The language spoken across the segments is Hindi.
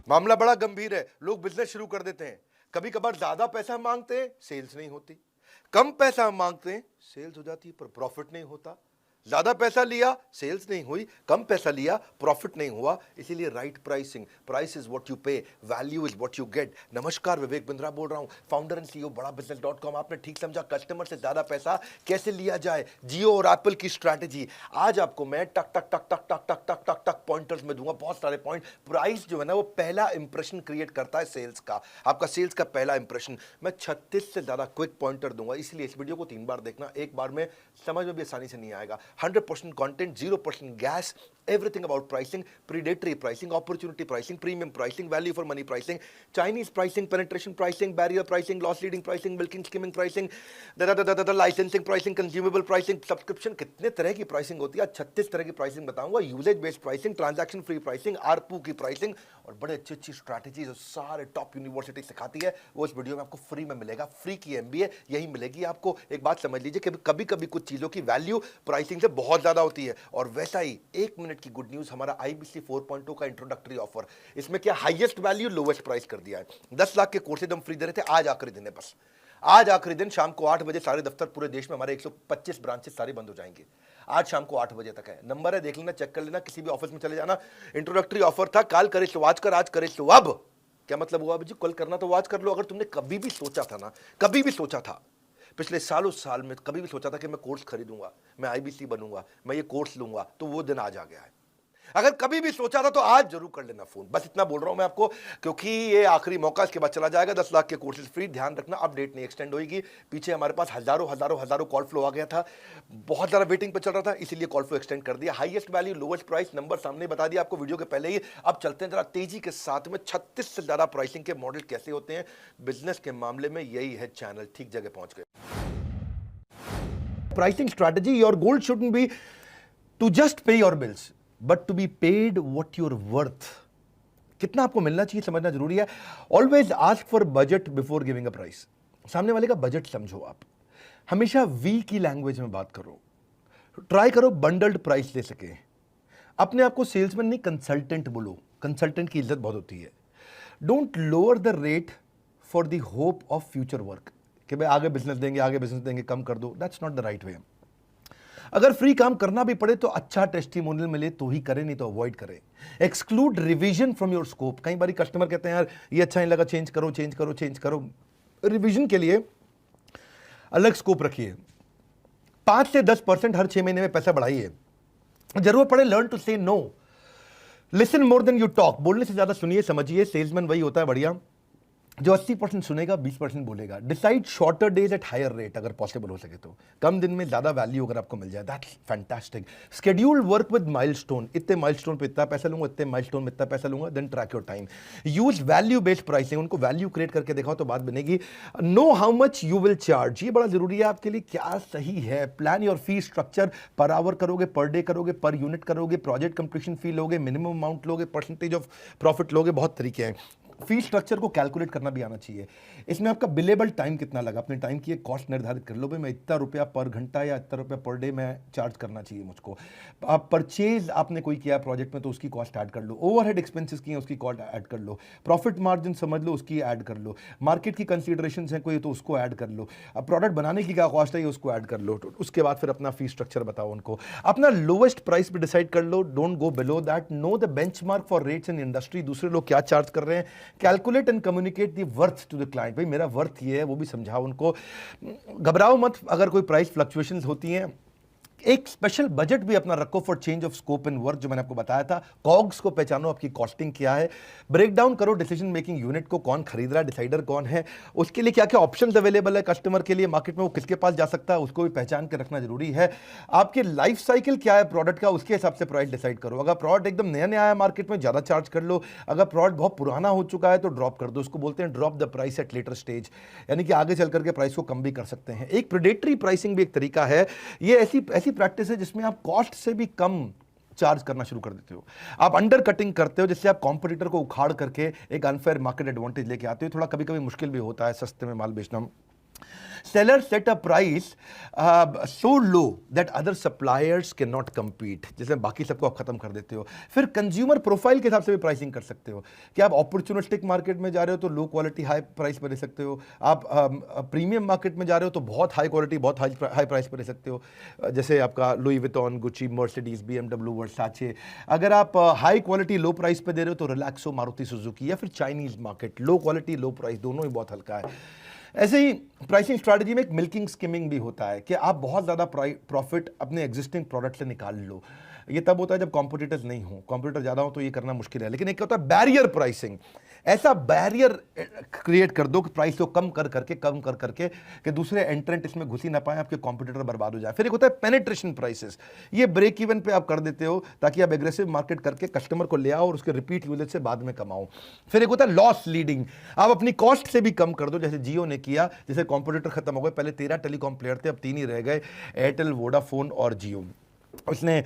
मामला बड़ा गंभीर है, लोग बिजनेस शुरू कर देते हैं, कभी कभार ज्यादा पैसा मांगते हैं, सेल्स नहीं होती। कम पैसा मांगते हैं, सेल्स हो जाती है पर प्रॉफिट नहीं होता। ज्यादा पैसा लिया, सेल्स नहीं हुई, कम पैसा लिया, प्रॉफिट नहीं हुआ। इसीलिए right pricing, price is what you pay, value is what you get. नमस्कार, विवेक बिंद्रा बोल रहा हूं, फाउंडर एंड सीईओ बड़ा बिजनेस.com। आपने ठीक समझा, कस्टमर से ज्यादा पैसा कैसे लिया जाए, जियो और एप्पल की स्ट्रैटेजी। आज आपको मैं टक टक टक टक टक टक टक टक टक पॉइंटर्स में दूंगा, बहुत सारे पॉइंट। प्राइस जो है ना, वो पहला इंप्रेशन क्रिएट करता है सेल्स का, आपका सेल्स का पहला इंप्रेशन। मैं 36 से ज्यादा क्विक पॉइंटर दूंगा, इसलिए इस वीडियो को 3 बार देखना, एक बार में समझ में भी आसानी से नहीं आएगा। 100% content, 0% gas, everything about pricing, predatory pricing, opportunity pricing, premium pricing, value for money pricing, Chinese pricing, penetration pricing, barrier pricing, loss leading pricing, milking, skimming pricing, licensing pricing, consumable pricing, subscription, कितने तरह की pricing होती है। 36 तरह की pricing बताऊंगा, usage based pricing, transaction free pricing, ARPU की प्राइसिंग और बड़े अच्छी अच्छी स्ट्रैटेजी जो सारे टॉप यूनिवर्सिटी सिखाती है, वो इस वीडियो में आपको फ्री में मिलेगा। फ्री की एमबीए यही मिलेगी आपको। एक बात समझ लीजिए कि कभी कभी कुछ चीजों की वैल्यू प्राइसिंग से बहुत ज्यादा होती है। और वैसा ही 1 मिनट की गुड न्यूज, हमारा आईबीसी 4.0 का इंट्रोडक्टरी ऑफर। इसमें क्या हाईएस्ट वैल्यू लोवेस्ट प्राइस कर दिया है। 10 लाख के कोर्सेज हम फ्री दे रहे थे, आज आखिरी दिन है बस। आज आखिरी दिन, शाम को 8 बजे सारे दफ्तर पूरे देश में, हमारे 125 ब्रांचेस सारे बंद हो जाएंगे। आज शाम को 8 बजे तक है, नंबर है, देख लेना, चेक कर लेना, किसी भी ऑफिस में चले जाना। इंट्रोडक्टरी ऑफर था, काल करे तो आज कर, आज करे तो अब। क्या मतलब हुआ जी, कल करना तो आज कर लो। अगर तुमने कभी भी सोचा था ना, कभी भी सोचा था पिछले सालों साल में, कभी भी सोचा था कि मैं कोर्स खरीदूंगा, मैं आईबीसी बनूंगा, मैं ये कोर्स लूंगा, तो वो दिन आज आ गया है। अगर कभी भी सोचा था तो आज जरूर कर लेना फोन। बस इतना बोल रहा हूं मैं आपको, क्योंकि ये आखिरी मौका, इसके बाद चला जाएगा। 10 लाख के कोर्सेज फ्री, ध्यान रखना, अपडेट नहीं एक्सटेंड होगी। पीछे हमारे पास हजारों कॉल फ्लो आ गया था, बहुत ज्यादा वेटिंग पे चल रहा था, इसीलिए कॉल फ्लो एक्सटेंड कर दिया। Highest value lowest price, number सामने बता दिया आपको वीडियो के पहले ही। अब चलते हैं जरा तेजी के साथ में, 36 से ज्यादा प्राइसिंग के मॉडल कैसे होते हैं बिजनेस के मामले में। यही है चैनल, ठीक जगह पहुंच गए। Pricing strategy, your goal shouldn't be to just pay your bills, but to be paid what you're worth. कितना आपको मिलना चाहिए समझना जरूरी है। Always ask for budget before giving a price. सामने वाले का बजट समझो आप। हमेशा वी की लैंग्वेज में बात करो। ट्राई करो बंडल्ड प्राइस ले सके। अपने आप को सेल्समैन नहीं, कंसल्टेंट बोलो। कंसल्टेंट की इज्जत बहुत होती है। Don't lower the rate for the hope of future work, कि भाई आगे बिजनेस देंगे, आगे बिजनेस देंगे, कम कर दो। That's not the right way. अगर फ्री काम करना भी पड़े तो अच्छा टेस्टिमोनियल मिले तो ही करें, नहीं तो अवॉइड करें। Exclude revision from your scope. कई बार कस्टमर कहते हैं यार ये अच्छा नहीं लगा, चेंज करो चेंज करो चेंज करो। रिवीजन के लिए अलग स्कोप रखिए। 5 से 10% हर 6 महीने में पैसा बढ़ाइए। जरूरत पड़े learn to say no. Listen more than you talk. बोलने से ज्यादा सुनिए, समझिए। सेल्समैन वही होता है बढ़िया जो 80% सुनेगा, 20% बोलेगा। Decide shorter days at higher rate, अगर पॉसिबल हो सके तो। कम दिन में ज्यादा वैल्यू अगर आपको मिल जाए, that's fantastic. Schedule work with milestone. इतने माइलस्टोन पे इतना पैसा लूंगा, इतने माइलस्टोन में इतना पैसा लूंगा। Then track your time. Use value based pricing. उनको वैल्यू क्रिएट करके दिखाओ तो बात बनेगी। Know how much you will charge, ये बड़ा जरूरी है आपके लिए, क्या सही है। Plan your fee structure. Per hour करोगे, पर डे करोगे, पर यूनिट करोगे, प्रोजेक्ट कंप्लीशन फी लोगे, मिनिमम अमाउंट लोगे, परसेंटेज ऑफ प्रॉफिट लोगे, बहुत तरीके हैं। फी स्ट्रक्चर को कैलकुलेट करना भी आना चाहिए। इसमें आपका बिलेबल टाइम कितना लगा, अपने टाइम की एक कॉस्ट निर्धारित कर लो। भाई मैं इतना रुपया पर घंटा या इतना रुपया पर डे में चार्ज करना चाहिए मुझको। आप परचेज आपने कोई किया प्रोजेक्ट में तो उसकी कॉस्ट ऐड कर लो। ओवरहेड एक्सपेंसेस की हैं उसकी कॉस्ट ऐड कर लो। प्रॉफिट मार्जिन समझ लो, उसकी ऐड कर लो। मार्केट की कंसीडरेशंस हैं कोई तो उसको ऐड कर लो। अब प्रोडक्ट बनाने की क्या कॉस्ट है ये उसको ऐड कर लो। तो उसके बाद फिर अपना फी स्ट्रक्चर बताओ उनको। अपना लोवेस्ट प्राइस भी डिसाइड कर लो, don't go below that. Know the benchmark for rates in industry. दूसरे लोग क्या चार्ज कर रहे हैं, calculate and communicate the worth to the client. भाई मेरा वर्थ ये है, वो भी समझाओ उनको। घबराओ मत अगर कोई प्राइस फ्लक्चुएशंस होती हैं। एक स्पेशल बजट भी अपना रखो for change of scope in work, जो मैंने आपको बताया था। कॉग्स को पहचानो, आपकी कॉस्टिंग क्या है। ब्रेक डाउन करो डिसीजन मेकिंग यूनिट को, कौन खरीद रहा है, डिसाइडर कौन है, उसके लिए क्या क्या ऑप्शंस अवेलेबल है कस्टमर के लिए मार्केट में, वो किसके पास जा सकता है, उसको भी पहचान के रखना जरूरी है। आपके लाइफ साइकिल क्या है प्रोडक्ट का, उसके हिसाब से प्राइस डिसाइड करो। अगर प्रोडक्ट एकदम नया नया आया मार्केट में, ज्यादा चार्ज कर लो। अगर प्रोडक्ट बहुत पुराना हो चुका है तो ड्रॉप कर दो। उसको बोलते हैं drop the price at later stage, यानी कि आगे चल करके प्राइस को कम भी कर सकते हैं। एक प्रेडेटरी प्राइसिंग भी एक तरीका है। ये ऐसी प्रैक्टिस है जिसमें आप कॉस्ट से भी कम चार्ज करना शुरू कर देते हो। आप अंडर कटिंग करते हो, जिससे आप कॉम्पिटिटर को उखाड़ करके एक अनफेयर मार्केट एडवांटेज लेके आते हो। थोड़ा कभी कभी मुश्किल भी होता है सस्ते में माल बेचना। Seller set a price so low that other suppliers cannot compete. जैसे बाकी सबको आप खत्म कर देते हो। फिर कंज्यूमर प्रोफाइल के हिसाब से भी प्राइसिंग कर सकते हो कि आप अपॉर्चुनिस्टिक मार्केट में जा रहे हो तो लो क्वालिटी हाई प्राइस पर ले सकते हो, आप प्रीमियम मार्केट में जा रहे हो तो बहुत हाई क्वालिटी बहुत हाई प्राइस पर ले सकते हो, जैसे आपका Louis Vuitton, Gucci, Mercedes, BMW, वर्साचे। अगर आप हाई क्वालिटी लो प्राइस पे दे रहे हो तो रिलैक्सो, मारुति सुजुकी, या फिर चाइनीज मार्केट, लो क्वालिटी लो प्राइस, दोनों ही बहुत हल्का है। ऐसे ही प्राइसिंग स्ट्रैटेजी में एक मिल्किंग स्किमिंग भी होता है कि आप बहुत ज़्यादा प्रॉफिट अपने एग्जिस्टिंग प्रोडक्ट से निकाल लो। ये तब होता है जब कॉम्पिटिटर्स नहीं हो, कॉम्पिटिटर ज़्यादा हो तो ये करना मुश्किल है। लेकिन एक होता है बैरियर प्राइसिंग, ऐसा बैरियर क्रिएट कर दो कि प्राइस को कम कर करके कि दूसरे एंट्रेंट इसमें घुस ही ना पाए, आपके कॉम्पिटिटर बर्बाद हो जाए। फिर एक होता है पेनिट्रेशन प्राइसेस, ये ब्रेक इवन पे आप कर देते हो ताकि आप एग्रेसिव मार्केट करके कस्टमर को ले आओ और उसके रिपीट यूजेज से बाद में कमाओ। फिर एक होता है लॉस लीडिंग, आप अपनी कॉस्ट से भी कम कर दो, जैसे जियो ने किया। जैसे कॉम्पिटिटर खत्म हो गए, पहले 13 टेलीकॉम प्लेयर थे, अब 3 ही रह गए, एयरटेल, वोडाफोन और जियो। उसने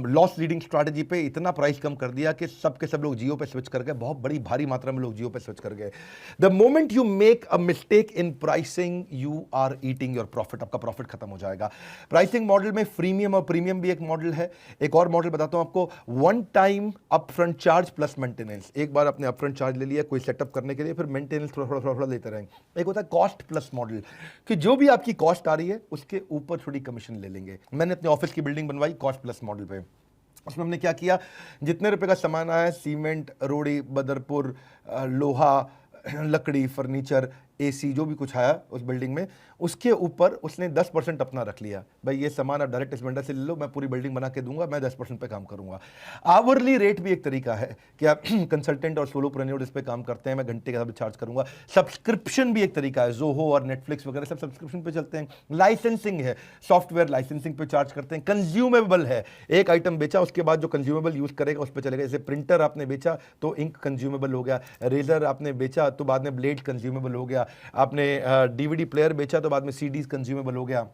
लॉस लीडिंग स्ट्रैटेजी पे इतना प्राइस कम कर दिया कि सब के सब लोग जियो पे स्विच कर गए, बहुत बड़ी भारी मात्रा में लोग जियो पे स्विच कर गए। The moment you make a mistake in pricing you are eating your profit, आपका प्रॉफिट खत्म हो जाएगा। प्राइसिंग मॉडल में फ्रीमियम और प्रीमियम भी एक मॉडल है। एक और मॉडल बताता हूं आपको, one time upfront charge plus maintenance. एक बार आपने अपफ्रंट चार्ज ले लिया कोई सेटअप करने के लिए, फिर मेंटेनेंस थोड़ा लेते रहेंगे। एक होता है कॉस्ट प्लस मॉडल कि जो भी आपकी कॉस्ट आ रही है उसके ऊपर थोड़ी कमीशन ले लेंगे। मैंने अपने ऑफिस की बिल्डिंग बनवाई कॉस्ट प्लस मॉडल पे। उसमें हमने क्या किया, जितने रुपए का सामान आया, सीमेंट, रोड़ी, बदरपुर, लोहा, लकड़ी, फर्नीचर, एसी, जो भी कुछ आया उस बिल्डिंग में, उसके ऊपर उसने 10% अपना रख लिया। भाई ये सामान आप डायरेक्ट इस वेंडर से ले लो, मैं पूरी बिल्डिंग बना के दूंगा, मैं 10% पे काम करूंगा। आवरली रेट भी एक तरीका है कि आप कंसल्टेंट और सोलोप्रेन्योर इस पे काम करते हैं, मैं घंटे का चार्ज करूंगा। सब्सक्रिप्शन भी एक तरीका है, जोहो और नेटफ्लिक्स वगैरह सब सब्सक्रिप्शन पे चलते हैं। लाइसेंसिंग है, सॉफ्टवेयर लाइसेंसिंग पे चार्ज करते हैं। कंज्यूमेबल है, एक आइटम बेचा उसके बाद जो कंज्यूमेबल यूज करेगा उस पर चलेगा। जैसे प्रिंटर आपने बेचा तो इंक कंज्यूमेबल हो गया, रेजर आपने बेचा तो बाद में ब्लेड कंज्यूमेबल हो गया, आपने डीवीडी प्लेयर बेचा तो बाद में सीडीज कंज्यूमेबल हो गया।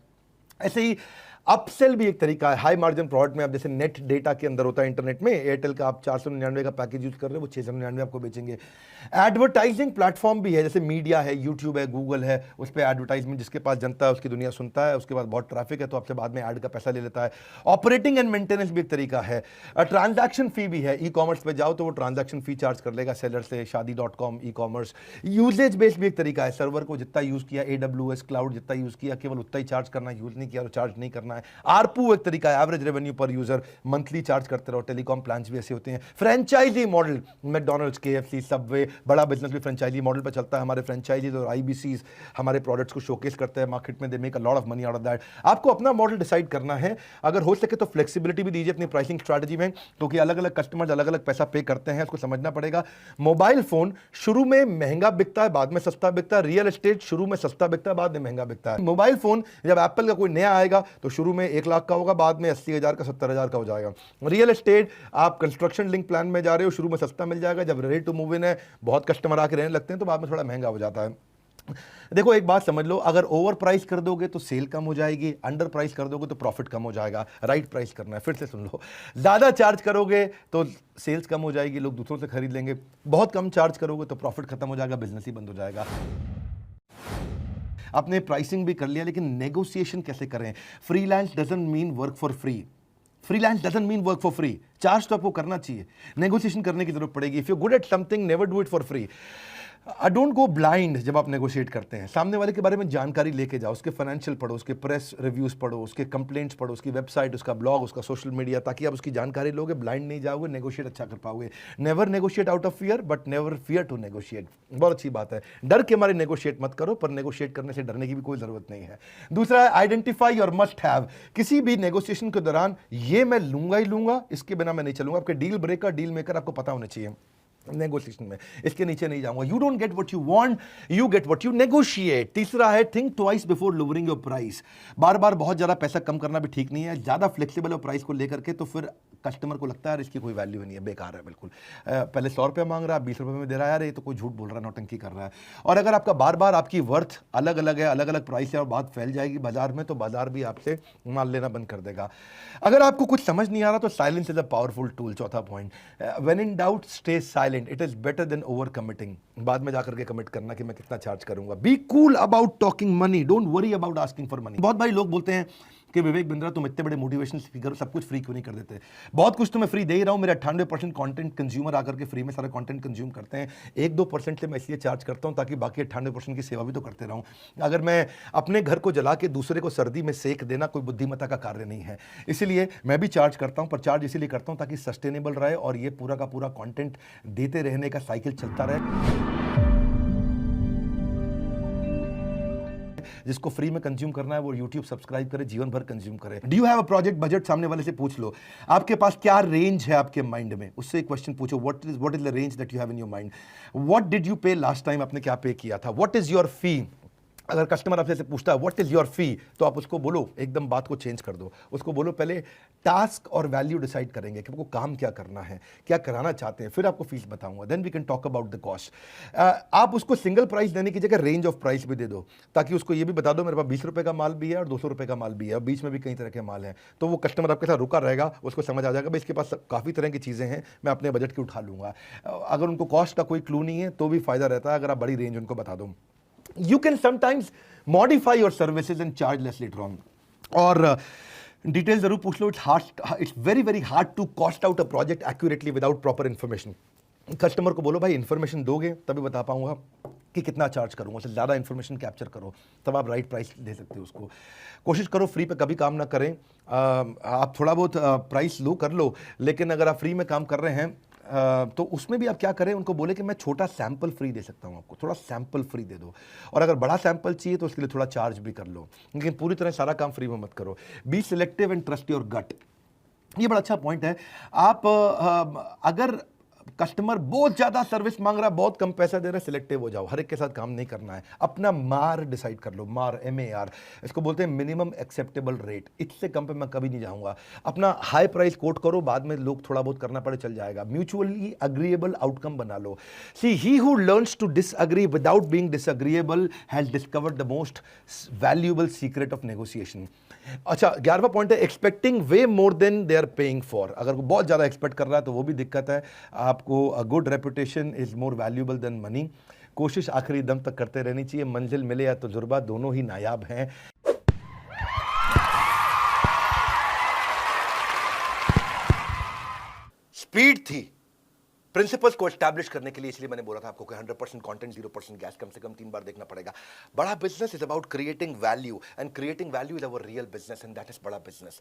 ऐसे ही अपसेल भी एक तरीका है। हाई मार्जिन प्रोडक्ट में आप जैसे नेट डेटा के अंदर होता है इंटरनेट में, एयरटेल का आप 499 का पैकेज यूज कर रहे हो, वो 699 आपको बेचेंगे। एडवर्टाइजिंग प्लेटफॉर्म भी है, जैसे मीडिया है, यूट्यूब है, गूगल है, उस पर एडवर्टाइजमेंट जिसके पास जनता है उसकी दुनिया सुनता है, उसके बाद बहुत ट्रैफिक है तो आपसे बाद में ऐड का पैसा ले लेता है। ऑपरेटिंग एंड मेंटेनेंस भी एक तरीका है। ट्रांजैक्शन फी भी है, ई कॉमर्स पे जाओ तो वो ट्रांजैक्शन फी चार्ज कर लेगा सेलर से, शादी.com, ई कॉमर्स। यूजेज बेस्ड भी एक तरीका है, सर्वर को जितना यूज किया, AWS क्लाउड जितना यूज किया केवल उतना ही चार्ज करना, यूज नहीं किया तो चार्ज नहीं करना है। आरपू एक तरीका है, average revenue per user, monthly charge करते रहो। टेलीकॉम प्लान्स भी ऐसे होते हैं। Franchisee model, McDonald's, KFC, Subway, बड़ा बिजनेस भी फ्रेंचाइजी मॉडल पर चलता है। हमारे फ्रेंचाइजीज और IBCs हमारे प्रोडक्ट्स को शोकेस करते हैं मार्केट में, they make a lot of money out of that. आपको अपना मॉडल डिसाइड करना है, अगर हो सके तो फ्लेक्सिबिलिटी भी दीजिए अपनी प्राइसिंग स्ट्रैटेजी में, क्योंकि अलग अलग कस्टमर्स अलग अलग पैसा पे करते हैं, इसको समझना पड़ेगा। मोबाइल फोन शुरू में महंगा बिकता है, बाद में सस्ता बिकता है। रियल एस्टेट शुरू में सस्ता बिकता है, बाद में महंगा बिकता है। मोबाइल फोन जब एप्पल का कोई नया आएगा तो शुरू में 1 लाख का होगा, बाद में 80,000 का, 70,000 का हो जाएगा। रियल एस्टेट आप कंस्ट्रक्शन लिंक प्लान में जा रहे हो, शुरू में सस्ता मिल जाएगा, जब रेडी टू मूव इन है, बहुत कस्टमर आके रहने लगते हैं तो बाद में थोड़ा महंगा हो जाता है। देखो एक बात समझ लो, अगर ओवर प्राइस कर दोगे तो सेल कम हो जाएगी, अंडर प्राइस कर दोगे तो प्रॉफिट कम हो जाएगा। राइट प्राइस करना है, फिर से सुन लो, ज्यादा चार्ज करोगे तो सेल्स कम हो जाएगी, लोग दूसरों से खरीद लेंगे। बहुत कम चार्ज करोगे तो प्रॉफिट खत्म हो जाएगा, बिजनेस ही बंद हो जाएगा। आपने प्राइसिंग भी कर लिया, लेकिन नेगोशिएशन कैसे करें? Freelance doesn't mean work for free, freelance doesn't mean work for free. Charge तो आपको करना चाहिए, नेगोशिएशन करने की जरूरत पड़ेगी। If you good at something, never do it for free. Don't go blind जब आप नेगोशिएट करते हैं। सामने वाले के बारे में जानकारी लेके जाओ, उसके फाइनेंशियल पढ़ो, उसके प्रेस रिव्यूज पढ़ो, उसके कंप्लेंट्स पढ़ो, उसकी वेबसाइट, उसका ब्लॉग, उसका सोशल मीडिया, ताकि आप उसकी जानकारी लोगे, ब्लाइंड नहीं जाओगे, नेगोशिएट अच्छा कर पाओगे। Never negotiate out of fear, but never fear to negotiate. बहुत अच्छी बात है, डर के मारे नेगोशिएट मत करो, पर नेगोशिएट करने से डरने की भी कोई जरूरत नहीं है। दूसरा है आइडेंटिफाई योर मस्ट हैव। किसी भी नेगोशिएशन के दौरान ये मैं लूंगा ही लूंगा, इसके बिना मैं नहीं चलूंगा। आपके डील ब्रेकर, डील मेकर आपको पता होना चाहिए नेगोशिएशन में, इसके नीचे नहीं जाऊंगा। You don't get what you want, you get what you negotiate. तीसरा है think twice before lowering your price. बार बार बहुत ज्यादा पैसा कम करना भी ठीक नहीं है, ज्यादा फ्लेक्सिबल हो प्राइस को लेकर के तो फिर कस्टमर को लगता है यार इसकी कोई वैल्यू नहीं है, बेकार है बिल्कुल, पहले 100 रुपये मांग रहा है, 20 रुपये में दे रहा है, यार ये तो कोई झूठ बोल रहा है, नौटंकी कर रहा है। और अगर आपका बार बार आपकी वर्थ अलग अलग है, अलग अलग प्राइस है और बात फैल जाएगी बाजार में, तो बाजार भी आपसे माल लेना बंद कर देगा। अगर आपको कुछ समझ नहीं आ रहा तो silence is a powerful tool. चौथा point, when in doubt stay silent, it is better than over committing. बाद में जाकर के कमिट करना कि मैं कितना चार्ज करूंगा। Be cool about talking money, don't worry about asking for money. बहुत भाई लोग बोलते हैं कि विवेक बिंद्रा तुम इतने बड़े मोटिवेशनल स्पीकर हो, सब कुछ फ्री क्यों नहीं कर देते? बहुत कुछ तो मैं फ्री दे ही रहा हूं, मेरे 98% कंटेंट कंज्यूमर आकर के फ्री में सारा कंटेंट कंज्यूम करते हैं। 1-2% से मैं इसलिए चार्ज करता हूं ताकि बाकी 98% की सेवा भी तो करते रहूं। अगर मैं अपने घर को जला के दूसरे को सर्दी में सेक देना कोई बुद्धिमत्ता का कार्य नहीं है, इसलिए मैं भी चार्ज करता हूं, पर चार्ज इसीलिए करता हूं ताकि सस्टेनेबल रहे और ये पूरा का पूरा कंटेंट देते रहने का साइकिल चलता रहे। जिसको फ्री में कंज्यूम करना है वो YouTube सब्सक्राइब करे, जीवन भर कंज्यूम करे। Do you have a project budget? सामने वाले से पूछ लो आपके पास क्या रेंज है आपके माइंड में, उससे एक क्वेश्चन पूछो, what is the range that you have in your mind, what did you पे लास्ट टाइम, आपने क्या पे किया था, व्हाट इज योर फी। अगर कस्टमर आपसे पूछता है व्हाट इज योर फी, तो आप उसको बोलो, एकदम बात को चेंज कर दो, उसको बोलो पहले टास्क और वैल्यू डिसाइड करेंगे कि आपको काम क्या करना है, क्या कराना चाहते हैं, फिर आपको फीस बताऊंगा, then we can talk about the cost. आप उसको सिंगल प्राइस देने की जगह रेंज ऑफ प्राइस भी दे दो, ताकि उसको ये भी बता दो मेरे पास 20 रुपये का माल भी है और 200 रुपये का माल भी है और बीच में भी कई तरह के माल हैं। तो वो कस्टमर आपके साथ रुका रहेगा, उसको समझ आ जाएगा भाई इसके पास काफ़ी तरह की चीज़ें हैं, मैं अपने बजट की उठा लूँगा। अगर उनको कॉस्ट का कोई क्लू नहीं है तो भी फ़ायदा रहता है अगर आप बड़ी रेंज उनको बता दो। You can sometimes modify your services and charge less later on. और डिटेल जरूर पूछ लो। It's very hard to cost out a project accurately without proper information. Customer को बोलो भाई इन्फॉर्मेशन दोगे तभी बता पाऊंगा कि कितना चार्ज करूंगा, उससे ज़्यादा इन्फॉर्मेशन कैप्चर करो तब आप राइट प्राइस दे सकते हो उसको। कोशिश करो फ्री पे कभी काम ना करें। आप थोड़ा बहुत प्राइस लो कर लो, लेकिन अगर आप फ्री में काम कर रहे हैं तो उसमें भी आप क्या करें, उनको बोले कि मैं छोटा सैंपल फ्री दे सकता हूं आपको, थोड़ा सैंपल फ्री दे दो, और अगर बड़ा सैंपल चाहिए तो उसके लिए थोड़ा चार्ज भी कर लो, लेकिन पूरी तरह सारा काम फ्री में मत करो। Be selective and trust your gut, ये बड़ा अच्छा पॉइंट है। आप अगर कस्टमर बहुत ज्यादा सर्विस मांग रहा है, बहुत कम पैसा दे रहा है, सिलेक्टिव हो जाओ, हर एक के साथ काम नहीं करना है। अपना मार डिसाइड कर लो, मार MAR, इसको बोलते हैं मिनिमम एक्सेप्टेबल रेट, इससे कम पे मैं कभी नहीं जाऊंगा। अपना हाई प्राइस कोट करो, बाद में लोग थोड़ा बहुत करना पड़े चल जाएगा। म्यूचुअली अग्रीएबल आउटकम बना लो। See he who learns to disagree without being disagreeable has discovered the most valuable secret of negotiation. अच्छा, 11वां पॉइंट है expecting way more than they are paying for. अगर वो बहुत ज़्यादा एक्सपेक्ट कर रहा है तो वो भी दिक्कत है। आपको a good reputation is more valuable then money. कोशिश आखिरी दम तक करते रहनी चाहिए, मंजिल मिले या तजुर्बा, दोनों ही नायाब हैं। स्पीड थी प्रिंसिपल्स को एस्टैब्लिश करने के लिए, इसलिए मैंने बोला था आपको कि 100% कंटेंट 0% गैस कम से कम 3 बार देखना पड़ेगा। बड़ा business is about creating value, and creating value is our real business, and that is बड़ा बिजनेस।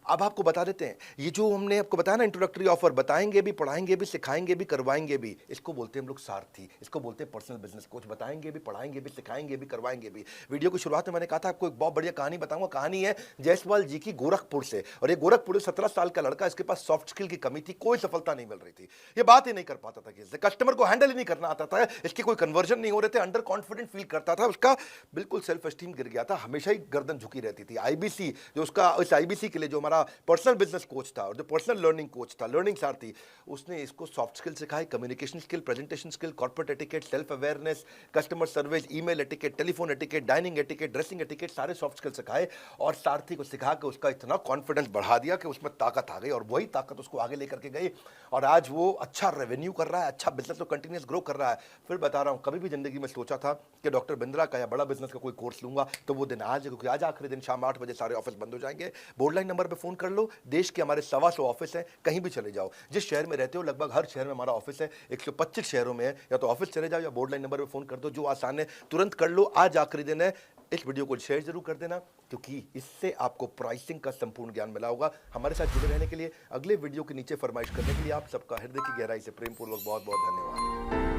अब आपको बता देते हैं, ये जो हमने आपको बताया ना इंट्रोडक्टरी ऑफर, बताएंगे भी, पढ़ाएंगे भी, सिखाएंगे भी, करवाएंगे भी, इसको बोलते हैं हम लोग सारथी, इसको बोलते हैं पर्सनल बिजनेस कोच। बताएंगे भी, पढ़ाएंगे भी, सिखाएंगे भी, करवाएंगे भी। वीडियो की शुरुआत में मैंने कहा था आपको एक बहुत बढ़िया कहानी बताऊंगा। कहानी है जायसवाल जी की गोरखपुर से, और ये गोरखपुर 17 साल का लड़का, इसके पास सॉफ्ट स्किल की कमी थी, कोई सफलता नहीं मिल रही थी, ये बात ही नहीं कर पाता था, कि कस्टमर को हैंडल ही नहीं करना आता था, इसके कोई कन्वर्जन नहीं हो रहे थे, अंडर कॉन्फिडेंट फील करता था, उसका बिल्कुल सेल्फ एस्टीम गिर गया था, हमेशा ही गर्दन झुकी रहती थी। IBC जो उसका, इस IBC के लिए जो हमारा पर्सनल बिजनेस कोच था और जो पर्सनल लर्निंग कोच था, लर्निंग सारथी, उसने इसको सॉफ्ट स्किल सिखाई, communication skill, presentation skill, corporate etiquette, self awareness, customer service, email etiquette, telephone etiquette, dining etiquette, dressing etiquette, सारे सॉफ्ट स्किल सिखाए, और सारथी को सिखा के उसका इतना कॉन्फिडेंस बढ़ा दिया कि उसमें ताकत आ गई, और वही ताकत उसको आगे लेकर के गई, और आज वो अच्छा रेवेन्यू कर रहा है, अच्छा बिजनेस तो कंटिन्यूस ग्रो कर रहा है। फिर बता रहा हूं, कभी भी जिंदगी में सोचा था कि डॉक्टर बिंद्रा का या बड़ा बिजनेस का कोई कोर्स लूंगा, तो वो दिन आज है, क्योंकि आज आखिरी दिन शाम 8 बजे सारे ऑफिस बंद हो जाएंगे। बोर्डलाइन नंबर पे फोन कर लो, देश के हमारे 125 ऑफिस हैं, कहीं भी चले जाओ, जिस शहर में रहते हो लगभग हर शहर में हमारा ऑफिस है, 125 शहरों में है, या तो ऑफिस चले जाओ या बोर्डलाइन नंबर पे फोन कर दो, जो आसान है तुरंत कर लो, आज आखिरी दिन है। इस वीडियो को शेयर जरूर कर देना, क्योंकि इससे आपको प्राइसिंग का संपूर्ण ज्ञान मिला होगा। हमारे साथ जुड़े रहने के लिए, अगले वीडियो के नीचे फरमाइश करने के लिए आप सबका हृदय की गहराई से प्रेमपूर्वक बहुत बहुत धन्यवाद।